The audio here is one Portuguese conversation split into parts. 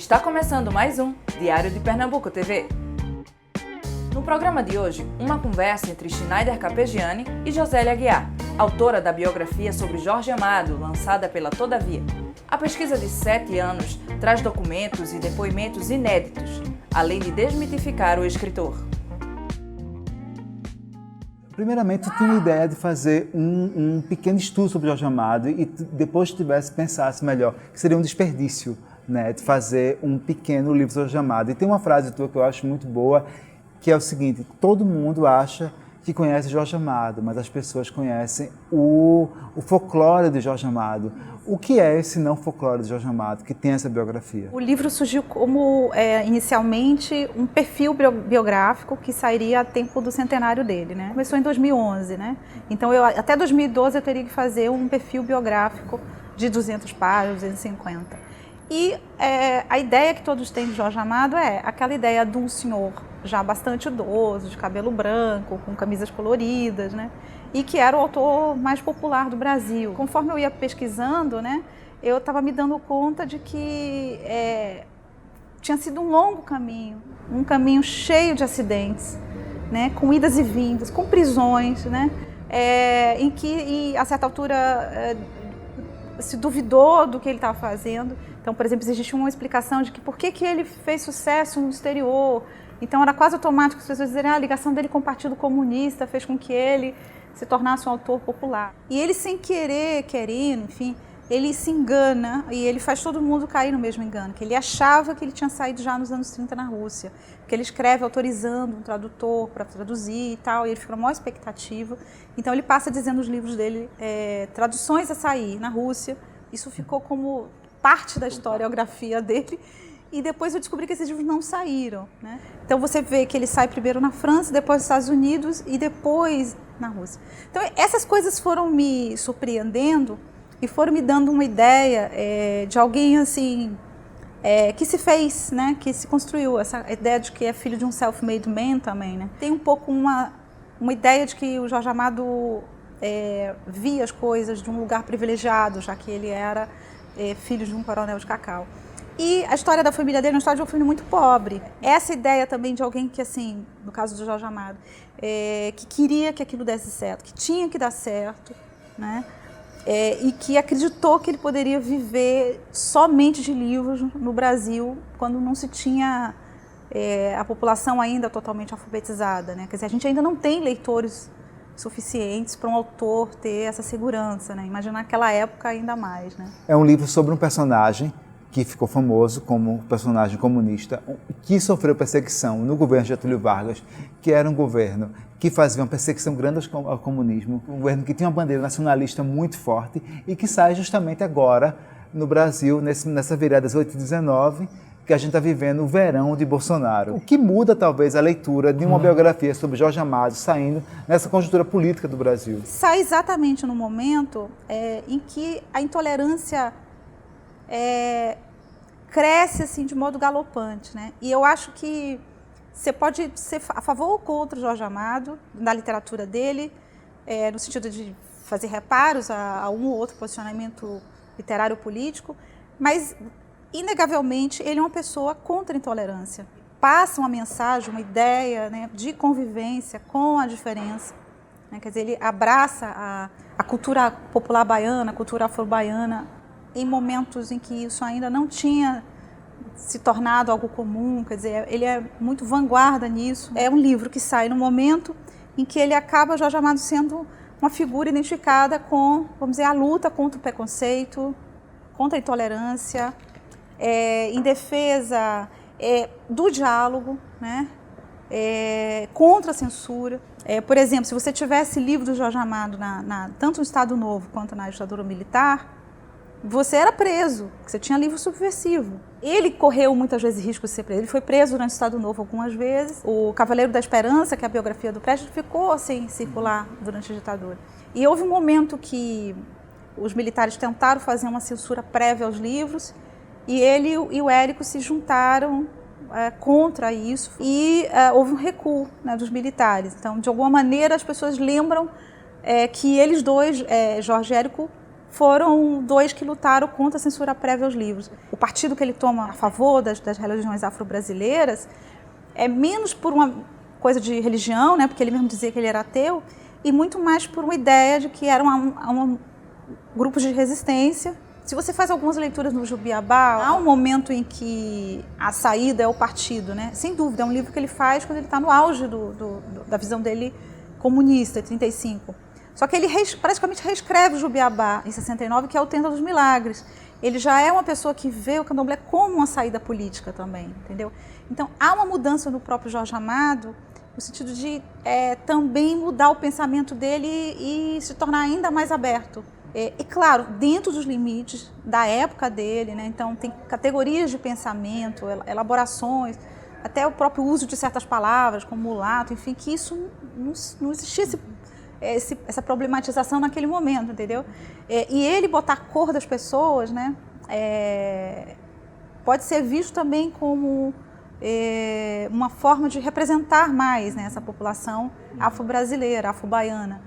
Está começando mais um Diário de Pernambuco TV. No programa de hoje, uma conversa entre Schneider Capegiani e Josélia Aguiar, autora da biografia sobre Jorge Amado, lançada pela Todavia. A pesquisa de 7 anos traz documentos e depoimentos inéditos, além de desmitificar o escritor. Primeiramente, eu tinha uma ideia de fazer um pequeno estudo sobre Jorge Amado e depois pensasse melhor, que seria um desperdício, né, de fazer um pequeno livro sobre Jorge Amado. E tem uma frase tua que eu acho muito boa, que é o seguinte: todo mundo acha que conhece Jorge Amado, mas as pessoas conhecem o folclore de Jorge Amado. O que é esse não folclore de Jorge Amado, que tem essa biografia? O livro surgiu como, inicialmente, um perfil biográfico que sairia a tempo do centenário dele, né? Começou em 2011, né? Então, até 2012 eu teria que fazer um perfil biográfico de 200 páginas, 250. E a ideia que todos têm de Jorge Amado é aquela ideia de um senhor já bastante idoso, de cabelo branco, com camisas coloridas, né? E que era o autor mais popular do Brasil. Conforme eu ia pesquisando, né, eu estava me dando conta de que tinha sido um longo caminho, um caminho cheio de acidentes, né, com idas e vindas, com prisões, né, em que, a certa altura, se duvidou do que ele estava fazendo. Então, por exemplo, existe uma explicação de que por que ele fez sucesso no exterior. Então, era quase automático as pessoas dizerem a ligação dele com o Partido Comunista fez com que ele se tornasse um autor popular. E ele, sem querer, querendo, enfim, ele se engana e ele faz todo mundo cair no mesmo engano, que ele achava que ele tinha saído já nos anos 30 na Rússia, porque ele escreve autorizando um tradutor para traduzir e tal, e ele fica na maior expectativa. Então, ele passa dizendo nos livros dele traduções a sair na Rússia. Isso ficou como parte da historiografia dele. E depois eu descobri que esses livros não saíram, né? Então você vê que ele sai primeiro na França, depois nos Estados Unidos e depois na Rússia. Então essas coisas foram me surpreendendo e foram me dando uma ideia de alguém assim que se fez, né? Que se construiu, essa ideia de que é filho de um self-made man também, né? Tem um pouco uma ideia de que o Jorge Amado via as coisas de um lugar privilegiado, já que ele era filho de um coronel de cacau. E a história da família dele é uma história de uma família muito pobre. Essa ideia também de alguém que, assim, no caso do Jorge Amado, que queria que aquilo desse certo, que tinha que dar certo, né? E que acreditou que ele poderia viver somente de livros no Brasil, quando não se tinha a população ainda totalmente alfabetizada, né? Quer dizer, a gente ainda não tem leitores suficientes para um autor ter essa segurança, né? Imagina naquela época ainda mais, né? É um livro sobre um personagem que ficou famoso como personagem comunista, que sofreu perseguição no governo Getúlio Vargas, que era um governo que fazia uma perseguição grande ao comunismo, um governo que tinha uma bandeira nacionalista muito forte e que sai justamente agora no Brasil, nessa virada 18 e 19, que a gente está vivendo o verão de Bolsonaro. O que muda, talvez, a leitura de uma biografia sobre Jorge Amado saindo nessa conjuntura política do Brasil? Sai exatamente no momento em que a intolerância cresce assim de modo galopante, né? E eu acho que você pode ser a favor ou contra o Jorge Amado, na literatura dele, no sentido de fazer reparos a um ou outro posicionamento literário político, mas, inegavelmente, ele é uma pessoa contra a intolerância. Passa uma mensagem, uma ideia, né, de convivência com a diferença, né? Quer dizer, ele abraça a cultura popular baiana, a cultura afro-baiana, em momentos em que isso ainda não tinha se tornado algo comum. Quer dizer, ele é muito vanguarda nisso. É um livro que sai no momento em que ele acaba, Jorge Amado, sendo uma figura identificada com, vamos dizer, a luta contra o preconceito, contra a intolerância, em defesa do diálogo, né? Contra a censura. Por exemplo, se você tivesse livro do Jorge Amado tanto no Estado Novo quanto na ditadura militar, você era preso, você tinha livro subversivo. Ele correu muitas vezes risco de ser preso. Ele foi preso durante o Estado Novo algumas vezes. O Cavaleiro da Esperança, que é a biografia do Prestes, ficou sem circular durante a ditadura. E houve um momento que os militares tentaram fazer uma censura prévia aos livros e ele e o Érico se juntaram contra isso e houve um recuo, né, dos militares. Então, de alguma maneira, as pessoas lembram que eles dois, Jorge e Érico, foram 2 que lutaram contra a censura prévia aos livros. O partido que ele toma a favor das religiões afro-brasileiras é menos por uma coisa de religião, né, porque ele mesmo dizia que ele era ateu, e muito mais por uma ideia de que eram grupos de resistência. Se você faz algumas leituras no Jubiabá, há um momento em que a saída é o partido, né? Sem dúvida, é um livro que ele faz quando ele está no auge da visão dele comunista, em 1935. Só que ele praticamente reescreve o Jubiabá, em 1969, que é o Tenda dos Milagres. Ele já é uma pessoa que vê o candomblé como uma saída política também, entendeu? Então, há uma mudança no próprio Jorge Amado, no sentido de também mudar o pensamento dele e se tornar ainda mais aberto. E claro, dentro dos limites da época dele, né? Então tem categorias de pensamento, elaborações, até o próprio uso de certas palavras, como mulato, enfim, que isso não existia essa problematização naquele momento, entendeu? E ele botar a cor das pessoas, né? Pode ser visto também como uma forma de representar mais, né, essa população afro-brasileira, afro-baiana.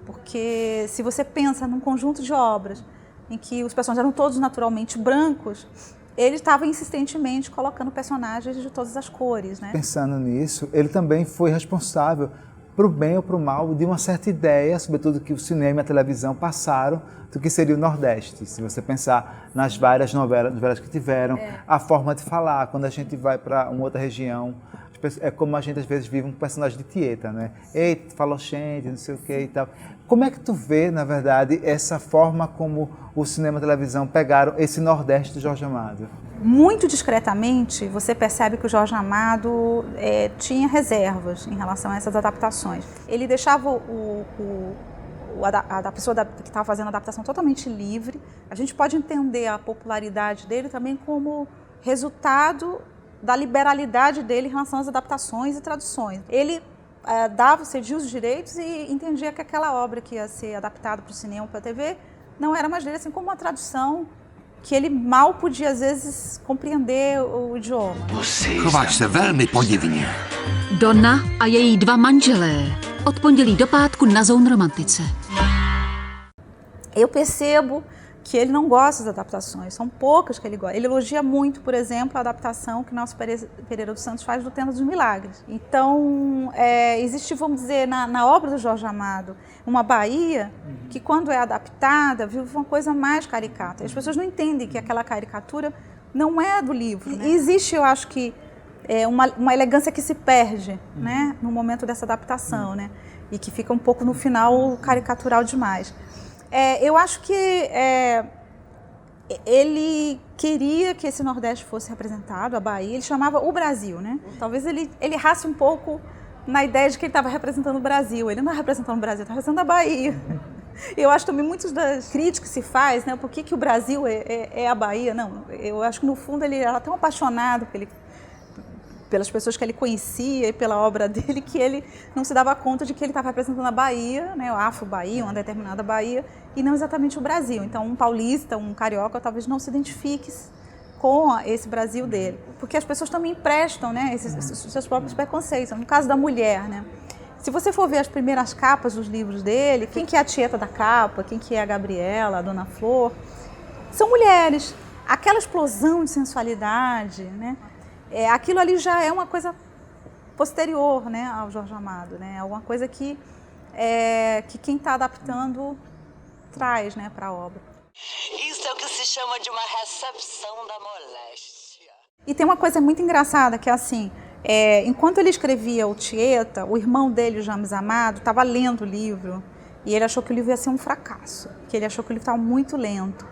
Porque se você pensa num conjunto de obras em que os personagens eram todos naturalmente brancos, ele estava insistentemente colocando personagens de todas as cores, né? Pensando nisso, ele também foi responsável, para o bem ou para o mal, de uma certa ideia, sobretudo que o cinema e a televisão passaram, do que seria o Nordeste. Se você pensar nas várias novelas que tiveram, a forma de falar, quando a gente vai para uma outra região, é como a gente às vezes vive um personagem de Tieta, né? Eita, falou gente, não sei o que e tal. Como é que tu vê, na verdade, essa forma como o cinema e a televisão pegaram esse Nordeste do Jorge Amado? Muito discretamente, você percebe que o Jorge Amado tinha reservas em relação a essas adaptações. Ele deixava a pessoa que estava fazendo a adaptação totalmente livre. A gente pode entender a popularidade dele também como resultado da liberalidade dele em relação às adaptações e traduções. Ele cedia os direitos e entendia que aquela obra que ia ser adaptada para o cinema, para a TV, não era mais dele, assim como uma tradução que ele mal podia, às vezes, compreender o idioma. Chováš se velmi podivně. Donna a její 2 manželé. Od pondělí do pátku na Zone Romantice. Eu percebo que ele não gosta das adaptações, são poucas que ele gosta. Ele elogia muito, por exemplo, a adaptação que Nelson Pereira dos Santos faz do Tenda dos Milagres. Então, existe, vamos dizer, na obra do Jorge Amado, uma Bahia que, quando é adaptada, vive uma coisa mais caricata. As pessoas não entendem que aquela caricatura não é do livro, né? E existe, eu acho que, uma elegância que se perde, né, no momento dessa adaptação, né, e que fica um pouco no final caricatural demais. Eu acho que ele queria que esse Nordeste fosse representado, a Bahia, ele chamava o Brasil, né? Talvez ele errasse um pouco na ideia de que ele estava representando o Brasil. Ele não está representando o Brasil, está representando a Bahia. Eu acho também muitas das críticas que se faz, né? Por que o Brasil é a Bahia? Não, eu acho que no fundo ele era tão apaixonado pelas pessoas que ele conhecia e pela obra dele, que ele não se dava conta de que ele estava representando a Bahia, né, o Afro-Bahia, uma determinada Bahia, e não exatamente o Brasil. Então, um paulista, um carioca, talvez não se identifique com esse Brasil dele. Porque as pessoas também emprestam, né, esses seus próprios preconceitos. No caso da mulher, né? Se você for ver as primeiras capas dos livros dele, quem que é a Tieta da capa, quem que é a Gabriela, a Dona Flor, são mulheres. Aquela explosão de sensualidade, né? Aquilo ali já é uma coisa posterior, né, ao Jorge Amado, né? É uma coisa que quem está adaptando traz, né, para a obra. Isso é o que se chama de uma recepção da moléstia. E tem uma coisa muito engraçada, que é assim, enquanto ele escrevia o Tieta, o irmão dele, o James Amado, estava lendo o livro e ele achou que o livro ia ser um fracasso, que ele achou que o livro estava muito lento.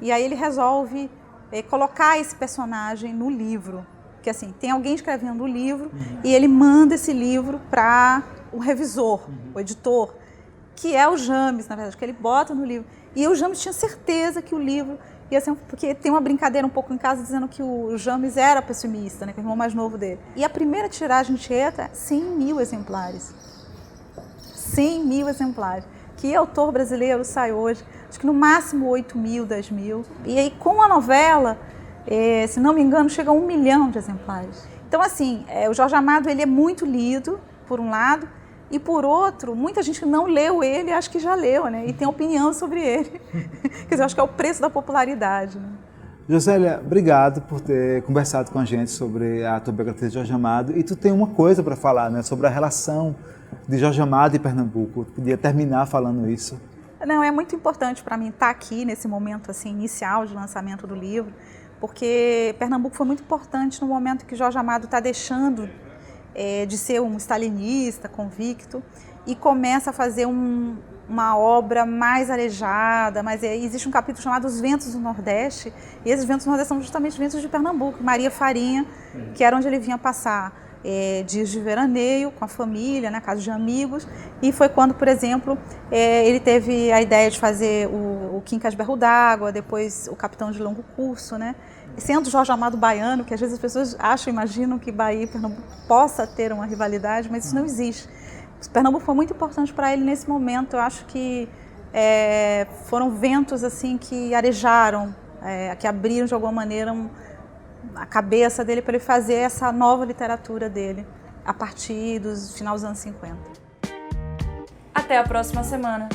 E aí ele resolve colocar esse personagem no livro. Porque assim, tem alguém escrevendo o livro e ele manda esse livro para o revisor, o editor, que é o James, na verdade, que ele bota no livro. E o James tinha certeza que o livro ia ser... Porque tem uma brincadeira um pouco em casa dizendo que o James era pessimista, né, que é o irmão mais novo dele. E a primeira tiragem de Tieta, 100 mil exemplares. 100 mil exemplares. Que autor brasileiro sai hoje? Acho que no máximo 8 mil, 10 mil. E aí, com a novela... se não me engano, chega a 1 milhão de exemplares. Então, assim, o Jorge Amado ele é muito lido, por um lado, E por outro, muita gente que não leu ele, acho que já leu, né? E tem opinião sobre ele. Quer dizer, eu acho que é o preço da popularidade, né? Josélia, obrigado por ter conversado com a gente sobre a tua biografia de Jorge Amado. E tu tem uma coisa para falar, né? Sobre a relação de Jorge Amado e Pernambuco. Tu podia terminar falando isso. Não, é muito importante para mim estar aqui nesse momento assim, inicial de lançamento do livro, porque Pernambuco foi muito importante no momento que Jorge Amado está deixando de ser um stalinista convicto e começa a fazer uma obra mais arejada, mas existe um capítulo chamado Os Ventos do Nordeste, e esses ventos do Nordeste são justamente os ventos de Pernambuco, Maria Farinha, que era onde ele vinha passar dias de veraneio com a família, na casa de amigos, e foi quando, por exemplo, ele teve a ideia de fazer o Quincas Berro d'Água, depois o Capitão de Longo Curso, né? Sendo Jorge Amado baiano, que às vezes as pessoas imaginam que Bahia e Pernambuco possa ter uma rivalidade, mas isso não existe. Pernambuco foi muito importante para ele nesse momento. Eu acho que foram ventos assim que arejaram, que abriram de alguma maneira a cabeça dele para ele fazer essa nova literatura dele a partir dos final dos anos 50. Até a próxima semana.